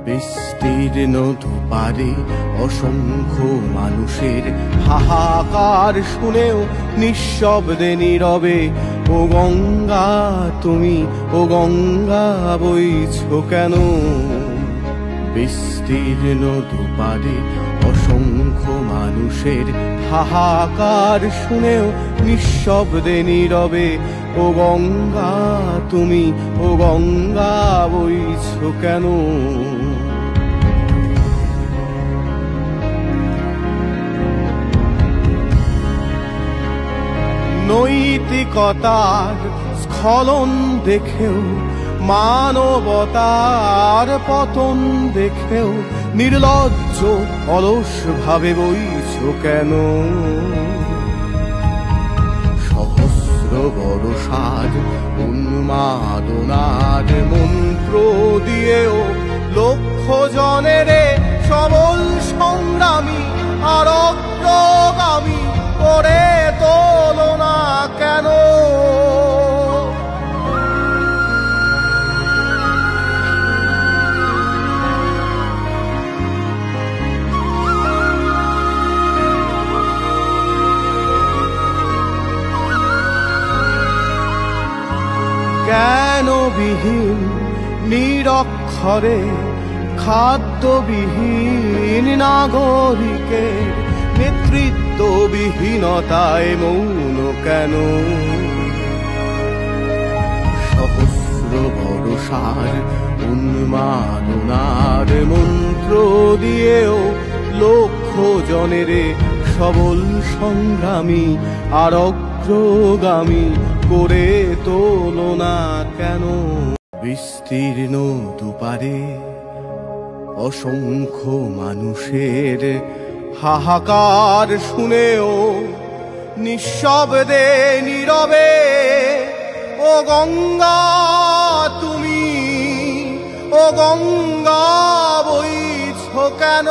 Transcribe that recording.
বিস্তীর্ণ দুপারে অসংখ্য মানুষের হাহাকার শুনেও নিঃশব্দে নীরবে ও গঙ্গা তুমি, ও গঙ্গা বইছো কেন? বিস্তীর্ণ দুপারে অসংখ্য মানুষের হাহাকার শুনেও নিঃশব্দে নীরবে ও গঙ্গা তুমি, ও গঙ্গা বইছো কেন? নৈতিকতার স্খলন দেখেও, মানবতার পতন দেখেও নির্লজ্জ অলস ভাবে বইছো কেন? সহস্র বর্ষার উন্মাদনার মন্ত্র দিয়েও লক্ষ জনের সবল সংগ্রামী আর অগ্রগামী করে তোলো না কেন? জ্ঞানবিহীন নিরক্ষরে খাদ্যবিহীন নাগরিকের নেতৃত্ববিহীনতায় মৌন কেন? সহস্র বর্ষার উন্মাদনার মন্ত্র দিয়েও লক্ষ জনের সবল সংগ্রামী আর অগ্রগামী করে তোলো না কেন? বিস্তীর্ণ দুপারে অসংখ্য মানুষের হাহাকার শুনেও নিঃশব্দে নীরবে ও গঙ্গা তুমি, ও গঙ্গা বইছো কেন?